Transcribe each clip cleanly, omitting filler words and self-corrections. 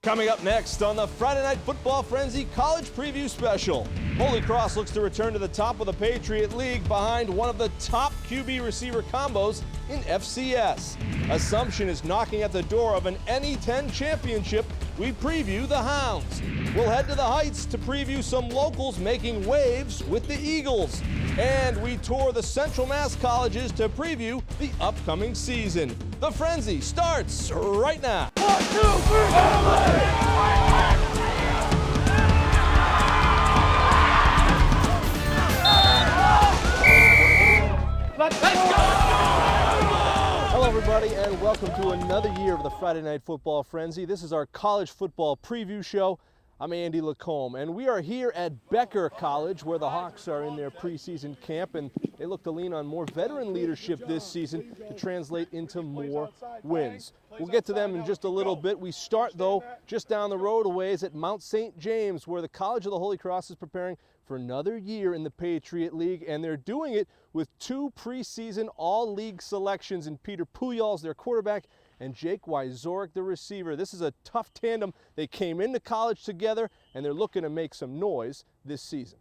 Coming up next on the Friday Night Football Frenzy College Preview Special, Holy Cross looks to return to the top of the Patriot League behind one of the top QB receiver combos in FCS. Assumption is knocking at the door of an NE10 championship. We preview the Hounds. We'll head to the Heights to preview some locals making waves with the Eagles. And we tour the Central Mass colleges to preview the upcoming season. The Frenzy starts right now. 1, 2, 3, Let's go! Hello everybody and welcome to another year of the Friday Night Football Frenzy. This is our college football preview show. I'm Andy Lacombe, and we are here at Becker College where the Hawks are in their preseason camp, and they look to lean on more veteran leadership this season to translate into more wins. We'll get to them in just a little bit. We start, though, just down the road a ways at Mount St. James, where the College of the Holy Cross is preparing for another year in the Patriot League, and they're doing it with two preseason all-league selections in Peter Pujols, their quarterback, and Jake Wyzorek, the receiver. This is a tough tandem. They came into college together, and they're looking to make some noise this season.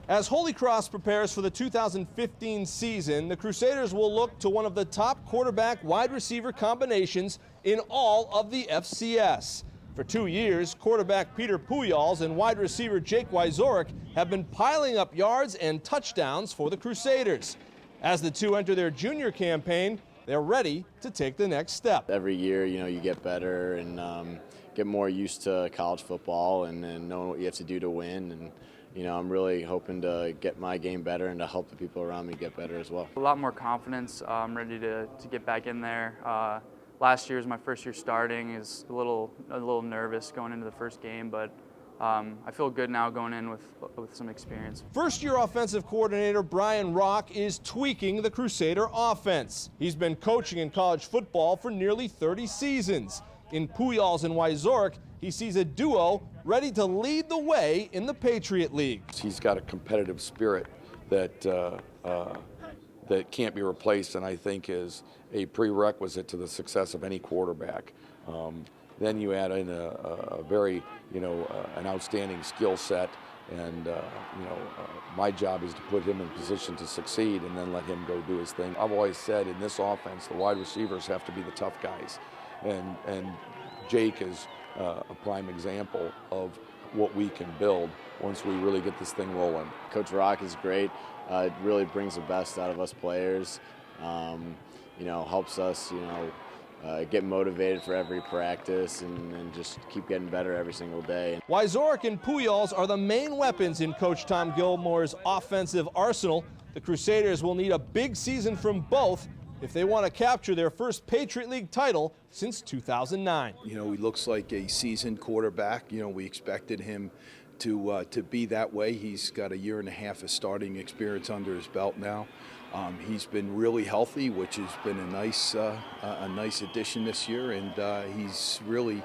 As Holy Cross prepares for the 2015 season, the Crusaders will look to one of the top quarterback-wide receiver combinations in all of the FCS. For 2 years, quarterback Peter Pujols and wide receiver Jake Wyzorek have been piling up yards and touchdowns for the Crusaders. As the two enter their junior campaign, they're ready to take the next step. Every year, you get better and get more used to college football and knowing what you have to do to win. And, I'm really hoping to get my game better and to help the people around me get better as well. A lot more confidence. I'm ready to get back in there. Last year was my first year starting. Is a little nervous going into the first game, but I feel good now going in with some experience. First-year offensive coordinator Brian Rock is tweaking the Crusader offense. He's been coaching in college football for nearly 30 seasons. In Pujols and Wyzorek, he sees a duo ready to lead the way in the Patriot League. He's got a competitive spirit that can't be replaced, and I think is a prerequisite to the success of any quarterback. Then you add in a very, an outstanding skill set, and my job is to put him in position to succeed and then let him go do his thing. I've always said in this offense, the wide receivers have to be the tough guys, and Jake is a prime example of what we can build once we really get this thing rolling. Coach Rock is great. It really brings the best out of us players. Helps us, get motivated for every practice and just keep getting better every single day. Wyzorek and Pujols are the main weapons in Coach Tom Gilmore's offensive arsenal. The Crusaders will need a big season from both if they want to capture their first Patriot League title since 2009. He looks like a seasoned quarterback. We expected him to be that way. He's got a year and a half of starting experience under his belt now. He's been really healthy, which has been a nice addition this year, and he's really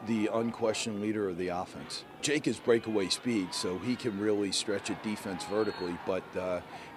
the unquestioned leader of the offense. Jake has breakaway speed, so he can really stretch a defense vertically, but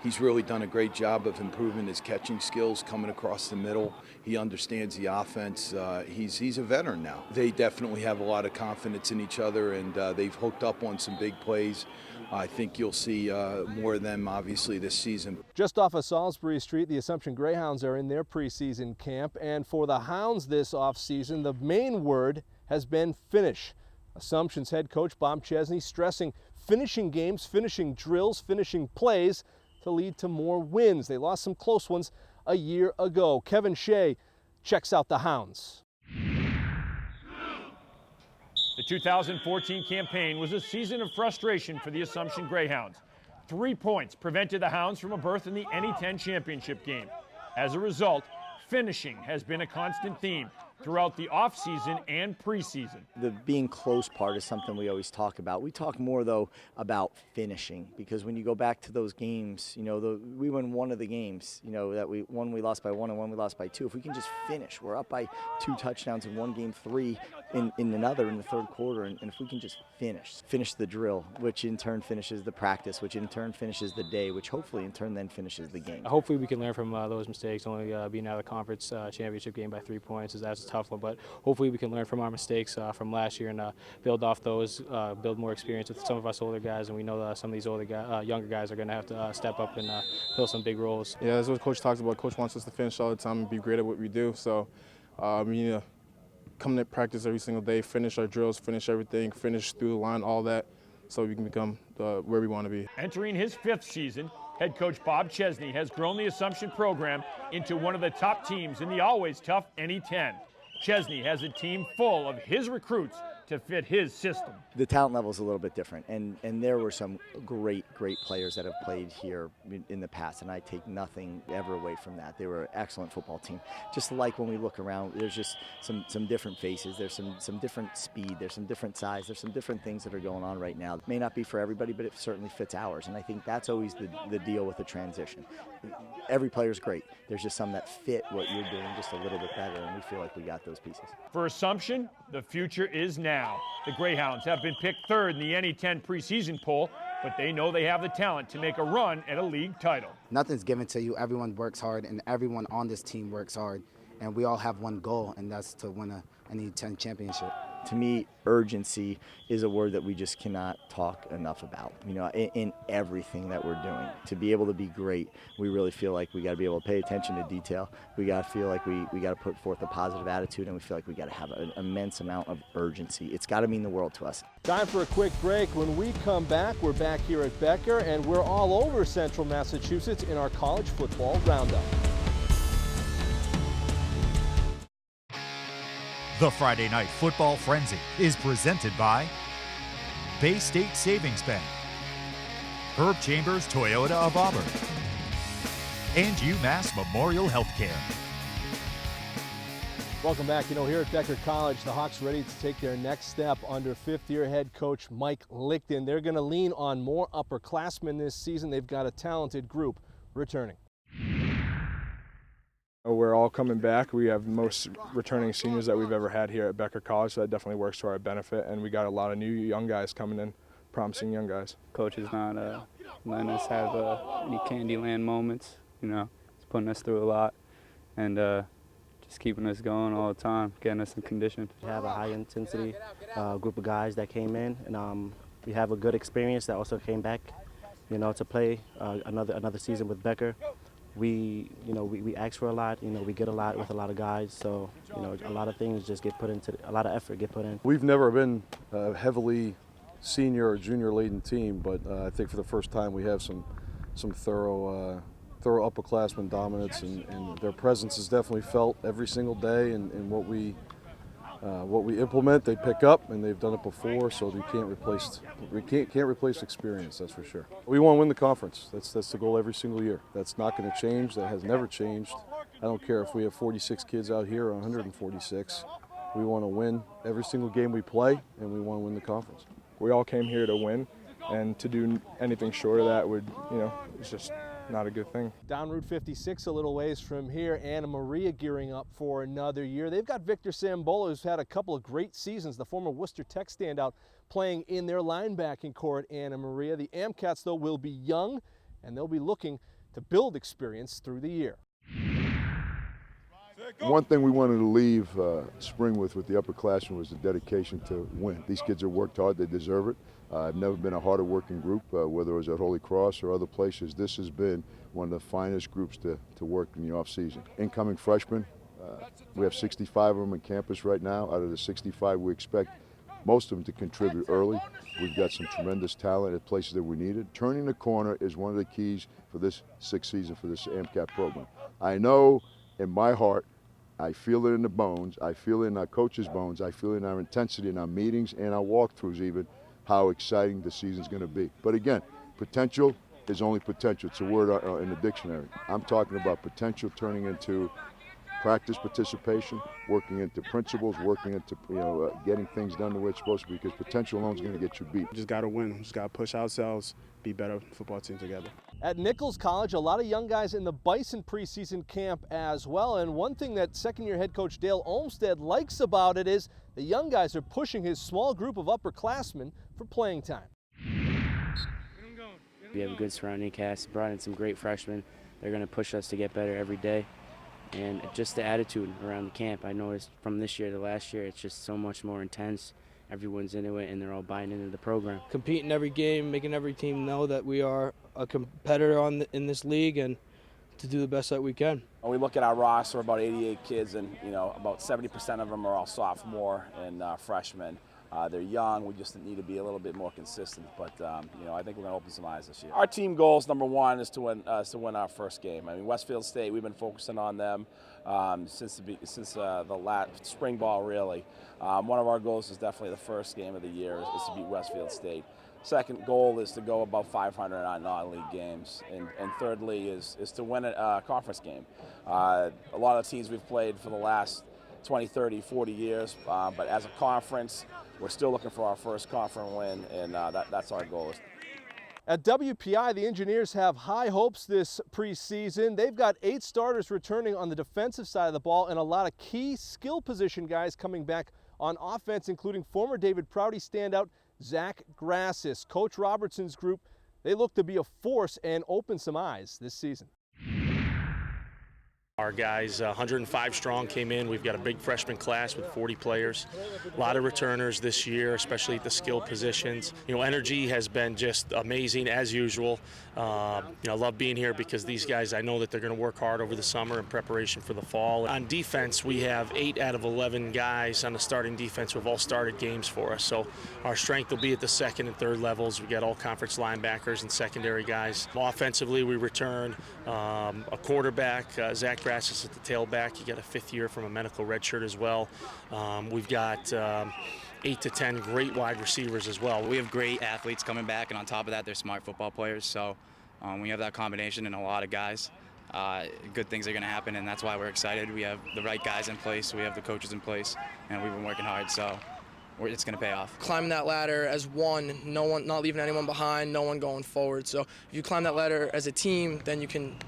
he's really done a great job of improving his catching skills, coming across the middle. He understands the offense. He's a veteran now. They definitely have a lot of confidence in each other, and they've hooked up on some big plays. I think you'll see more of them, obviously, this season. Just off of Salisbury Street, the Assumption Greyhounds are in their preseason camp, and for the Hounds this offseason, the main word has been finish. Assumption's head coach Bob Chesney stressing finishing games, finishing drills, finishing plays to lead to more wins. They lost some close ones a year ago. Kevin Shea checks out the Hounds. The 2014 campaign was a season of frustration for the Assumption Greyhounds. 3 points prevented the Hounds from a berth in the NE10 championship game. As a result, finishing has been a constant theme throughout the offseason and preseason. The being close part is something we always talk about. We talk more, though, about finishing, because when you go back to those games, we won one of the games, that we lost by 1 and one we lost by 2. If we can just finish, we're up by 2 touchdowns in one game, 3 in another in the third quarter, and if we can just finish the drill, which in turn finishes the practice, which in turn finishes the day, which hopefully in turn then finishes the game. Hopefully we can learn from those mistakes. Only being out of the conference championship game by 3 points, that's tough one, but hopefully we can learn from our mistakes from last year and build off those, build more experience with some of us older guys, and we know that some of these younger guys are going to have to step up and fill some big roles. Yeah, that's what Coach talks about. Coach wants us to finish all the time and be great at what we do. So we need to come to practice every single day, finish our drills, finish everything, finish through the line, all that, so we can become where we want to be. Entering his 5th season, head coach Bob Chesney has grown the Assumption program into one of the top teams in the always tough NE10. Chesney has a team full of his recruits to fit his system. The talent level is a little bit different, and there were some great players that have played here in the past, and I take nothing ever away from that. They were an excellent football team. Just like when we look around, there's just some different faces, there's some different speed, there's some different size, there's some different things that are going on right now. It may not be for everybody, but it certainly fits ours, and I think that's always the deal with the transition. Every player's great. There's just some that fit what you're doing just a little bit better, and we feel like we got those pieces. For Assumption, the future is now. The Greyhounds have been picked 3rd in the NE10 preseason poll, but they know they have the talent to make a run at a league title. Nothing's given to you. Everyone works hard, and everyone on this team works hard, and we all have one goal, and that's to win a NE10 championship. To me, urgency is a word that we just cannot talk enough about. You know, in everything that we're doing, to be able to be great, we really feel like we got to be able to pay attention to detail. We got to feel like we got to put forth a positive attitude, and we feel like we got to have an immense amount of urgency. It's got to mean the world to us. Time for a quick break. When we come back, we're back here at Becker, and we're all over Central Massachusetts in our college football roundup. The Friday Night Football Frenzy is presented by Bay State Savings Bank, Herb Chambers Toyota of Auburn, and UMass Memorial Healthcare. Welcome back. You know, here at Becker College, the Hawks ready to take their next step under 5th-year head coach Mike Lichten. They're going to lean on more upperclassmen this season. They've got a talented group returning. We're all coming back. We have the most returning seniors that we've ever had here at Becker College, so that definitely works to our benefit. And we got a lot of new young guys coming in, promising young guys. Coach is not letting us have any Candyland moments. You know, he's putting us through a lot and just keeping us going all the time, getting us in condition. We have a high-intensity group of guys that came in, and we have a good experience that also came back, you know, to play another season with Becker. We ask for a lot, you know, we get a lot with a lot of guys, so, you know, a lot of things just get put into, a lot of effort get put in. We've never been a heavily senior or junior laden team, but I think for the first time we have some thorough upperclassmen dominance, and their presence is definitely felt every single day, and what we implement, they pick up, and they've done it before, so we can't replace experience, that's for sure. We want to win the conference. That's the goal every single year. That's not going to change. That has never changed. I don't care if we have 46 kids out here or 146. We want to win every single game we play, and we want to win the conference. We all came here to win, and to do anything short of that would, you know, it's just not a good thing. Down Route 56 a little ways from here, Anna Maria gearing up for another year. They've got Victor Sambola, who's had a couple of great seasons, the former Worcester Tech standout, playing in their linebacking core at Anna Maria. The Amcats, though, will be young, and they'll be looking to build experience through the year. One thing we wanted to leave spring with the upperclassmen was the dedication to win. These kids have worked hard, they deserve it. I've never been a harder working group, whether it was at Holy Cross or other places. This has been one of the finest groups to work in the off season. Incoming freshmen, we have 65 of them on campus right now. Out of the 65, we expect most of them to contribute early. We've got some tremendous talent at places that we needed. Turning the corner is one of the keys for this 6th season for this AMCAT program. I know in my heart, I feel it in the bones, I feel it in our coaches' bones, I feel it in our intensity in our meetings and our walkthroughs even, how exciting the season's going to be. But again, potential is only potential. It's a word in the dictionary. I'm talking about potential turning into practice participation, working into principles, working into getting things done the way it's supposed to be, because potential alone is going to get you beat. We just got to win. We just got to push ourselves, be better football team together. At Nichols College, a lot of young guys in the Bison preseason camp as well, and one thing that second-year head coach Dale Olmstead likes about it is the young guys are pushing his small group of upperclassmen for playing time. We have a good surrounding cast, brought in some great freshmen. They're going to push us to get better every day. and just the attitude around the camp. I noticed from this year to last year, it's just so much more intense. Everyone's into it, and they're all buying into the program. Competing every game, making every team know that we are a competitor in this league, and to do the best that we can. When we look at our roster, about 88 kids, and about 70% of them are all sophomore and freshmen. They're young. We just need to be a little bit more consistent. But I think we're going to open some eyes this year. Our team goals, number one, is to win our first game. I mean, Westfield State, we've been focusing on them since the last spring ball, really. One of our goals is definitely the first game of the year is to beat Westfield State. Second goal is to go above 500 on non-league games, and thirdly is to win a conference game. A lot of teams we've played for the last 20, 30, 40 years, but as a conference, we're still looking for our first conference win, and that's our goal. At WPI, the Engineers have high hopes this preseason. They've got 8 starters returning on the defensive side of the ball and a lot of key skill position guys coming back on offense, including former David Prouty standout Zach Grassis. Coach Robertson's group, they look to be a force and open some eyes this season. Our guys, 105 strong, came in. We've got a big freshman class with 40 players. A lot of returners this year, especially at the skill positions. Energy has been just amazing as usual. I love being here because these guys, I know that they're going to work hard over the summer in preparation for the fall. On defense, we have 8 out of 11 guys on the starting defense who have all started games for us. So our strength will be at the second and third levels. We got all conference linebackers and secondary guys. Offensively, we return a quarterback, Zach Grassis at the tailback. He got a 5th year from a medical redshirt as well. We've got 8 to 10 great wide receivers as well. We have great athletes coming back, and on top of that, they're smart football players. So we have that combination and a lot of guys. Good things are going to happen, and that's why we're excited. We have the right guys in place. We have the coaches in place, and we've been working hard. So it's going to pay off. Climbing that ladder as one, not leaving anyone behind, no one going forward. So if you climb that ladder as a team, then you can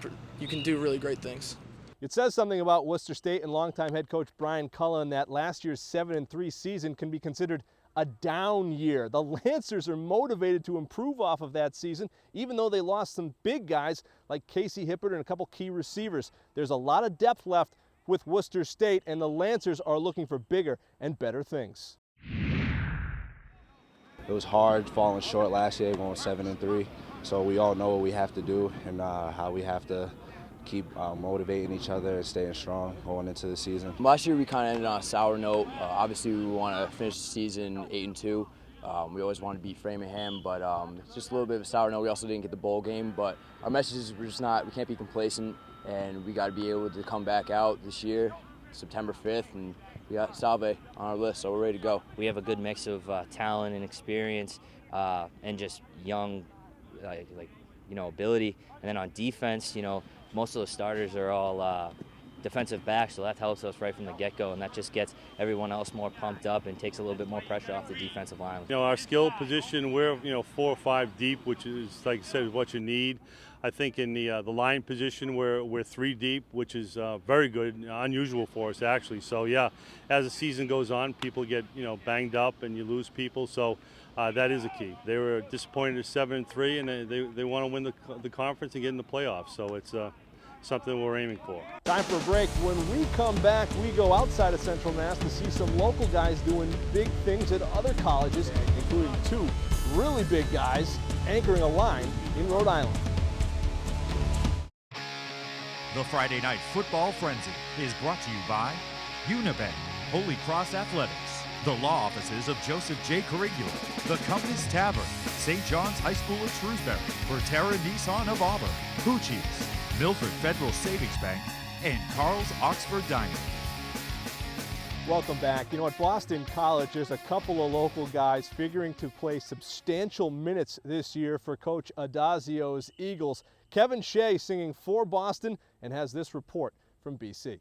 do really great things. It says something about Worcester State and longtime head coach Brian Cullen that last year's 7-3 season can be considered a down year. The Lancers are motivated to improve off of that season, even though they lost some big guys like Casey Hippert and a couple key receivers. There's a lot of depth left with Worcester State, and the Lancers are looking for bigger and better things. It was hard falling short last year, going 7-3. So we all know what we have to do and how we have to keep motivating each other and staying strong going into the season. Last year we kind of ended on a sour note. Obviously we want to finish the season 8-2. We always want to beat Framingham, but it's just a little bit of a sour note. We also didn't get the bowl game, but our message is we can't be complacent, and we got to be able to come back out this year, September 5th, and we got Salve on our list, so we're ready to go. We have a good mix of talent and experience and just young, ability. And then on defense, most of the starters are all defensive backs, so that helps us right from the get-go, and that just gets everyone else more pumped up and takes a little bit more pressure off the defensive line. Our skill position, we're 4 or 5 deep, which is, like I said, what you need. I think in the line position, we're 3 deep, which is very good, unusual for us actually. So yeah, as the season goes on, people get banged up and you lose people. So that is a key. They were disappointed at 7-3, and they want to win the conference and get in the playoffs. So it's something we're aiming for. Time for a break. When we come back, we go outside of Central Mass to see some local guys doing big things at other colleges, including 2 really big guys anchoring a line in Rhode Island. The Friday Night Football Frenzy is brought to you by Unibank, Holy Cross Athletics, the law offices of Joseph J. Corrigula, the Compass Tavern, St. John's High School of Shrewsbury, Proterra Nissan of Auburn, Poochie's, Milford Federal Savings Bank, and Carl's Oxford Dining. Welcome back. At Boston College, there's a couple of local guys figuring to play substantial minutes this year for Coach Adazio's Eagles. Kevin Shea singing for Boston and has this report from BC.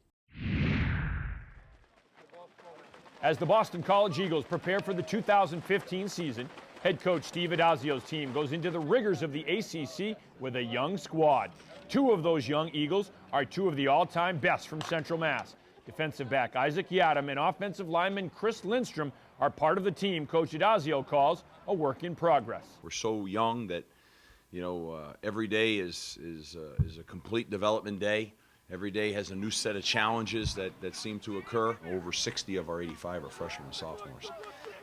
As the Boston College Eagles prepare for the 2015 season, head coach Steve Adazio's team goes into the rigors of the ACC with a young squad. 2 of those young Eagles are 2 of the all-time best from Central Mass. Defensive back Isaac Yatim and offensive lineman Chris Lindstrom are part of the team Coach Adazio calls a work in progress. We're so young that every day is a complete development day, Every day has a new set of challenges that seem to occur. Over 60 of our 85 are freshmen and sophomores,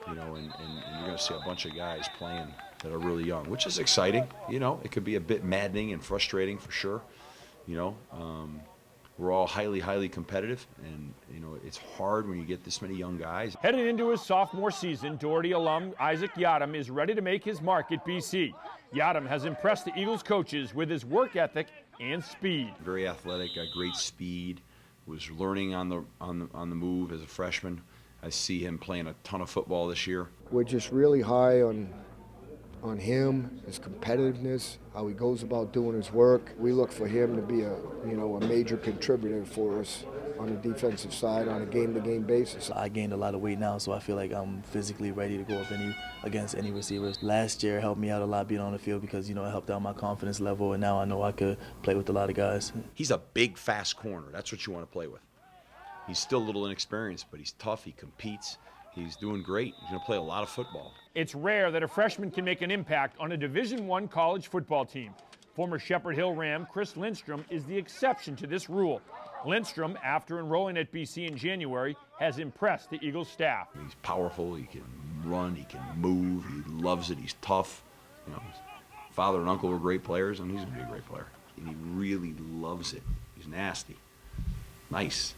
you know, and you're going to see a bunch of guys playing that are really young, which is exciting. You know, it could be a bit maddening and frustrating for sure. You know, we're all highly competitive, and you know it's hard when you get this many young guys. Heading into his sophomore season, Doherty alum Isaac Yatim is ready to make his mark at BC. Yatim has impressed the Eagles coaches with his work ethic and speed. Very athletic, got great speed. Was learning on the move as a freshman. I see him playing a ton of football this year. We're just really high on him, his competitiveness, how he goes about doing his work. We look for him to be a major contributor for us on the defensive side on a game-to-game basis. I gained a lot of weight now, so I feel like I'm physically ready to go up against any receivers. Last year helped me out a lot being on the field because, you know, it helped out my confidence level, and now I know I could play with a lot of guys. He's a big, fast corner. That's what you want to play with. He's still a little inexperienced, but he's tough, he competes. He's doing great. He's going to play a lot of football. It's rare that a freshman can make an impact on a Division I college football team. Former Shepherd Hill Ram Chris Lindstrom is the exception to this rule. Lindstrom, after enrolling at BC in January, has impressed the Eagles staff. He's powerful, he can run, he can move, he loves it, he's tough. You know, his father and uncle were great players, and he's going to be a great player. And he really loves it. He's nasty. Nice.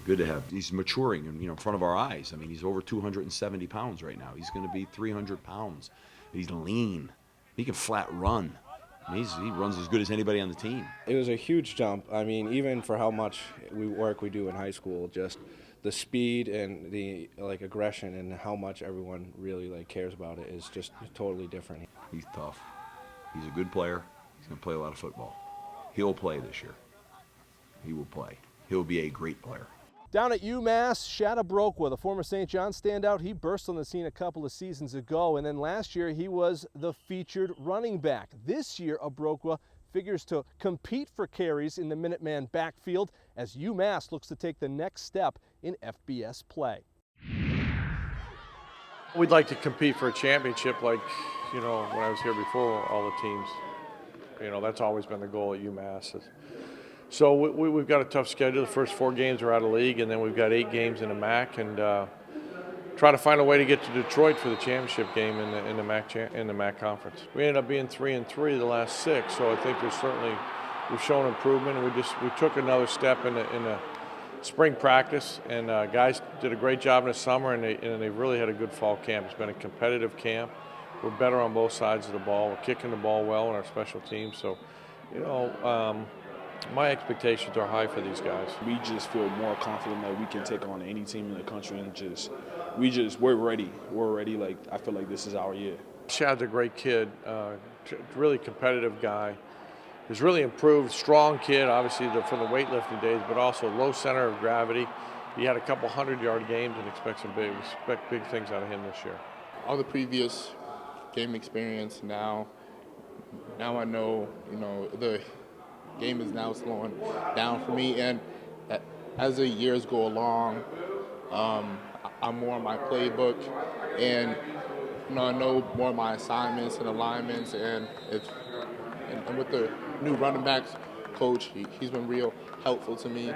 Good to have. He's maturing in front of our eyes. I mean, he's over 270 pounds right now. He's going to be 300 pounds. He's lean. He can flat run. I mean, he runs as good as anybody on the team. It was a huge jump. I mean, even for how much we do in high school, just the speed and the aggression and how much everyone really cares about it is just totally different. He's tough. He's a good player. He's going to play a lot of football. He'll play this year. He will play. He'll be a great player. Down at UMass, Shatta the former St. John standout, he burst on the scene a couple of seasons ago, and then last year he was the featured running back. This year, Abrokwa figures to compete for carries in the Minuteman backfield as UMass looks to take the next step in FBS play. We'd like to compete for a championship like, you know, when I was here before, all the teams. You know, that's always been the goal at UMass. So we've got a tough schedule. The first 4 games are out of league, and then we've got 8 games in the MAC, and try to find a way to get to Detroit for the championship game in the MAC conference. We ended up being 3-3 the last 6, so I think we've shown improvement. And we took another step in the spring practice, and guys did a great job in the summer, and they really had a good fall camp. It's been a competitive camp. We're better on both sides of the ball. We're kicking the ball well in our special teams. So, you know, my expectations are high for these guys. We just feel more confident that we can take on any team in the country, and we're ready. We're ready. Like, I feel like this is our year. Shad's a great kid, really competitive guy. He's really improved, strong kid, obviously from the weightlifting days, but also low center of gravity. He had a couple 100-yard games and expect big things out of him this year. All the previous game experience, now I know, you know, the game is now slowing down for me, and as the years go along, I'm more on my playbook, and you know, I know more of my assignments and alignments, and with the new running backs coach, he's been real helpful to me.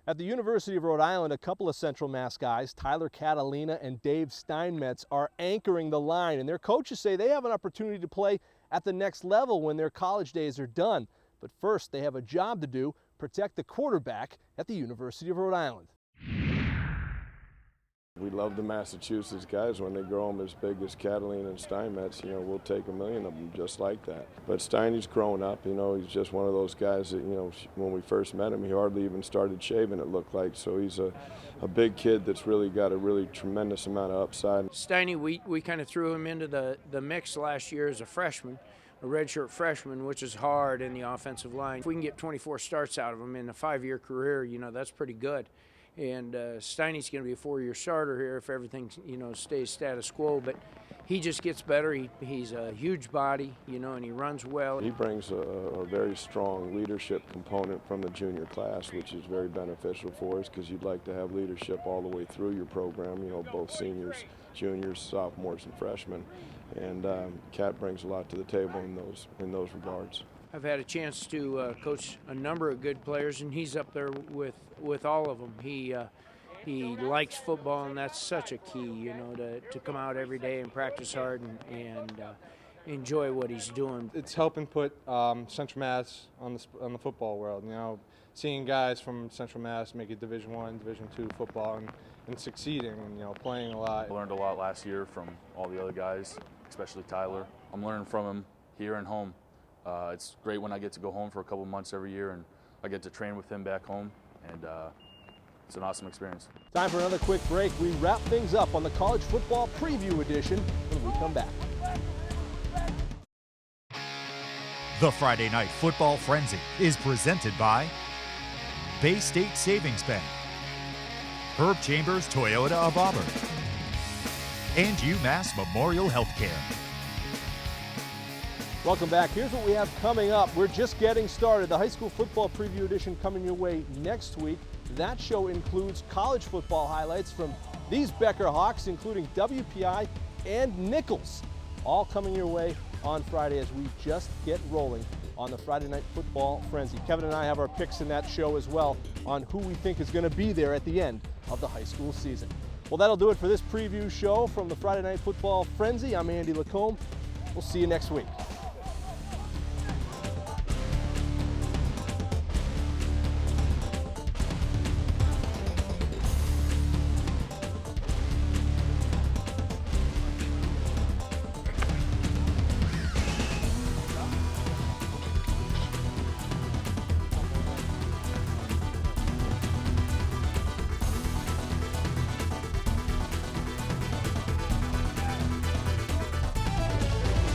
At the University of Rhode Island, a couple of Central Mass guys, Tyler Catalina and Dave Steinmetz, are anchoring the line, and their coaches say they have an opportunity to play at the next level when their college days are done. But first, they have a job to do, protect the quarterback at the University of Rhode Island. We love the Massachusetts guys. When they grow them as big as Catalina and Steinmetz, you know, we'll take a million of them just like that. But Steiny's grown up, you know, he's just one of those guys that, you know, when we first met him, he hardly even started shaving, it looked like. So he's a big kid that's really got a really tremendous amount of upside. Steiny, we kind of threw him into the mix last year as a freshman. A redshirt freshman, which is hard in the offensive line. If we can get 24 starts out of him in a 5-year career, you know, that's pretty good. And Steiny's going to be a 4-year starter here if everything, you know, stays status quo. But he just gets better. He's a huge body, you know, and he runs well. He brings a very strong leadership component from the junior class, which is very beneficial for us because you'd like to have leadership all the way through your program, you know, both seniors, juniors, sophomores, and freshmen. And Cat brings a lot to the table in those regards. I've had a chance to coach a number of good players, and he's up there with all of them. He likes football, and that's such a key, you know, to come out every day and practice hard and enjoy what he's doing. It's helping put Central Mass on the football world. You know, seeing guys from Central Mass make it Division I, Division II football and succeeding, and you know, playing a lot. I learned a lot last year from all the other guys, especially Tyler. I'm learning from him here and home. It's great when I get to go home for a couple months every year, and I get to train with him back home, and it's an awesome experience. Time for another quick break. We wrap things up on the college football preview edition when we come back. The Friday Night Football Frenzy is presented by Bay State Savings Bank, Herb Chambers Toyota of Auburn, and UMass Memorial Healthcare. Welcome back. Here's what we have coming up. We're just getting started. The high school football preview edition coming your way next week. That show includes college football highlights from these Becker Hawks, including WPI and Nichols, all coming your way on Friday as we just get rolling on the Friday Night Football Frenzy. Kevin and I have our picks in that show as well on who we think is going to be there at the end of the high school season. Well, that'll do it for this preview show from the Friday Night Football Frenzy. I'm Andy Lacombe. We'll see you next week.